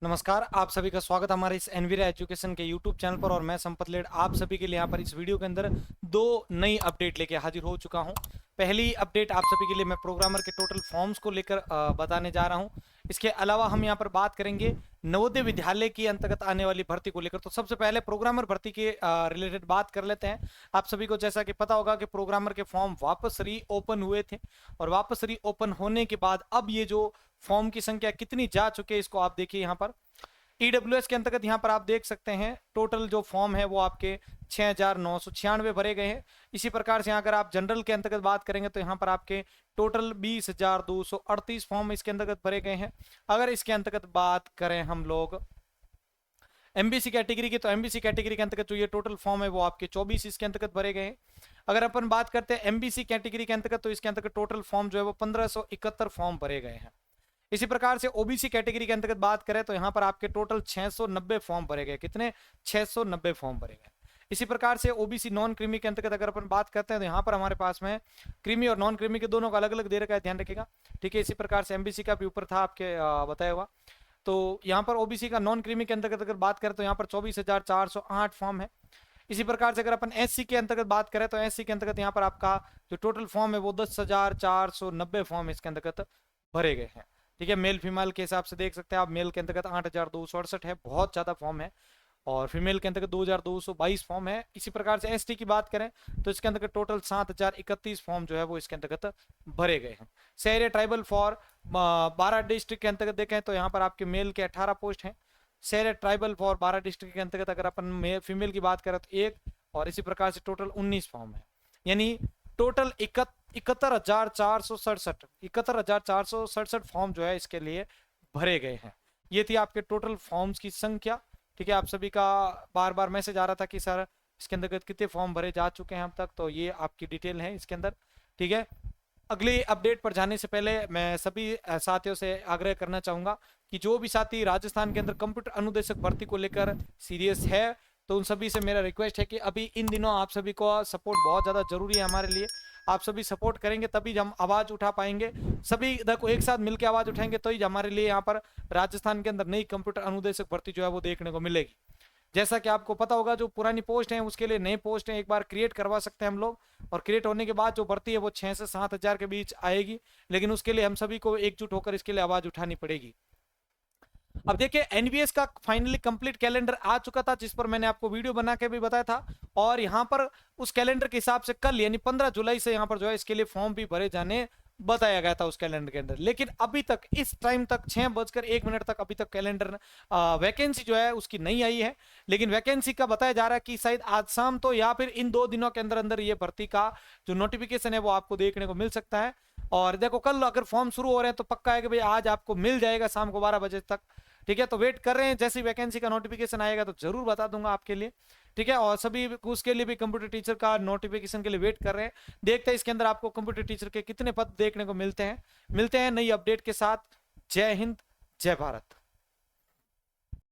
नमस्कार, आप सभी का स्वागत है हमारे इस एनवीरा एजुकेशन के यूट्यूब चैनल पर। और मैं संपत लेड आप सभी के लिए यहाँ पर इस वीडियो के अंदर दो नई अपडेट लेके हाजिर हो चुका हूँ। पहली अपडेट आप सभी के लिए मैं प्रोग्रामर के टोटल फॉर्म्स को लेकर बताने जा रहा हूँ। इसके अलावा हम यहाँ पर बात करेंगे नवोदय विद्यालय की अंतर्गत आने वाली भर्ती को लेकर। तो सबसे पहले प्रोग्रामर भर्ती के रिलेटेड बात कर लेते हैं। आप सभी को जैसा कि पता होगा कि प्रोग्रामर के फॉर्म वापस री ओपन हुए थे, और वापस री ओपन होने के बाद अब ये जो फॉर्म की संख्या कितनी जा चुकी है इसको आप देखिए। यहाँ पर ईडब्ल्यूएस के अंतर्गत यहाँ पर आप देख सकते हैं टोटल जो फॉर्म है वो आपके 6,996 भरे गए हैं। इसी प्रकार से अगर आप जनरल के अंतर्गत बात करेंगे तो यहाँ पर आपके टोटल 20,238 फॉर्म इसके अंतर्गत भरे गए हैं। अगर इसके अंतर्गत बात करें हम लोग एमबीसी कैटेगरी की, तो एमबीसी कैटेगरी के अंतर्गत जो ये टोटल फॉर्म है वो आपके 24 इसके अंतर्गत भरे गए हैं। अगर अपन बात करते हैं एमबीसी कैटेगरी के अंतर्गत, तो इसके अंतर्गत टोटल फॉर्म जो है वो 1571 फॉर्म भरे गए हैं। इसी प्रकार से ओबीसी कैटेगरी के अंतर्गत बात करें तो यहाँ पर आपके टोटल 690 फॉर्म भरे गए। कितने? 690 फॉर्म भरे गए। इसी प्रकार से ओबीसी नॉन क्रीमी के अंतर्गत अगर अपन बात करते हैं तो यहाँ पर हमारे पास में क्रीमी और नॉन क्रीमी के दोनों का अलग अलग दे रखा है, ध्यान रखिएगा, ठीक है। इसी प्रकार से एमबीसी का भी ऊपर था आपके बताया हुआ। तो यहाँ पर ओबीसी का नॉन क्रीमी के अंतर्गत अगर बात करें तो यहाँ पर 24,408 फॉर्म है। इसी प्रकार से अगर अपन एससी के अंतर्गत बात करें तो एससी के अंतर्गत यहाँ पर आपका जो टोटल फॉर्म है वो 10,490 फॉर्म इसके अंतर्गत भरे गए हैं, ठीक है। मेल फीमेल के हिसाब से देख सकते हैं आप, मेल के अंतर्गत 8,268 है, बहुत ज्यादा फॉर्म है, और फीमेल के अंतर्गत 2,222 फॉर्म है। इसी प्रकार से एसटी की बात करें तो इसके अंतर्गत टोटल 7,031 फॉर्म जो है वो इसके अंतर्गत भरे गए हैं। शहर ट्राइबल फॉर 12 डिस्ट्रिक्ट के अंतर्गत देखें तो यहाँ पर आपके मेल के 18 पोस्ट हैं। शहर ट्राइबल फॉर 12 डिस्ट्रिक्ट के अंतर्गत अगर अपन फीमेल की बात करें तो 1, और इसी प्रकार से टोटल 19 फॉर्म है, यानी टोटल 71,467 फॉर्म जो है इसके लिए भरे गए हैं। ये थी आपके टोटल फॉर्म्स की संख्या, ठीक है। आप सभी का बार बार मैसेज आ रहा था कि सर इसके अंतर्गत कितने फॉर्म भरे जा चुके हैं अब तक, तो ये आपकी डिटेल है इसके अंदर, ठीक है। अगली अपडेट पर जाने से पहले मैं सभी साथियों से आग्रह करना चाहूंगा कि जो भी साथी राजस्थान के अंदर कंप्यूटर अनुदेशक भर्ती को लेकर सीरियस है तो उन सभी से मेरा रिक्वेस्ट है कि अभी इन दिनों आप सभी को सपोर्ट बहुत ज़्यादा जरूरी है हमारे लिए। आप सभी सपोर्ट करेंगे तभी हम आवाज़ उठा पाएंगे, सभी देखो एक साथ मिलकर आवाज़ उठाएंगे तो ही हमारे लिए यहाँ पर राजस्थान के अंदर नई कंप्यूटर अनुदेशक भर्ती जो है वो देखने को मिलेगी। जैसा कि आपको पता होगा जो पुरानी पोस्ट है उसके लिए नए पोस्ट है एक बार क्रिएट करवा सकते हैं हम लोग, और क्रिएट होने के बाद जो भर्ती है वो 6 से 7 हज़ार के बीच आएगी, लेकिन उसके लिए हम सभी को एकजुट होकर इसके लिए आवाज़ उठानी पड़ेगी। अब देखिए एनवीएस का फाइनली कंप्लीट कैलेंडर आ चुका था, जिस पर मैंने आपको वीडियो बना के भी बताया था, और यहाँ पर उस कैलेंडर के हिसाब से कल यानी 15 जुलाई से यहाँ पर जो है इसके लिए फॉर्म भी भरे जाने बताया गया था उस कैलेंडर के अंदर। लेकिन अभी तक इस टाइम तक 6:01 तक अभी तक कैलेंडर वैकेंसी जो है उसकी नहीं आई है। लेकिन वैकेंसी का बताया जा रहा है कि शायद आज शाम तो या फिर इन 2 दिनों के अंदर अंदर ये भर्ती का जो नोटिफिकेशन है वो आपको देखने को मिल सकता है। और देखो कल अगर फॉर्म शुरू हो रहे हैं तो पक्का है कि भाई आज आपको मिल जाएगा शाम को 12 बजे तक, ठीक है। तो वेट कर रहे हैं, जैसी वैकेंसी का नोटिफिकेशन आएगा तो जरूर बता दूंगा आपके लिए, ठीक है। और सभी उसके लिए भी कंप्यूटर टीचर का नोटिफिकेशन के लिए वेट कर रहे हैं। देखते हैं इसके अंदर आपको कंप्यूटर टीचर के कितने पद देखने को मिलते हैं। मिलते हैं नई अपडेट के साथ। जय हिंद, जय भारत।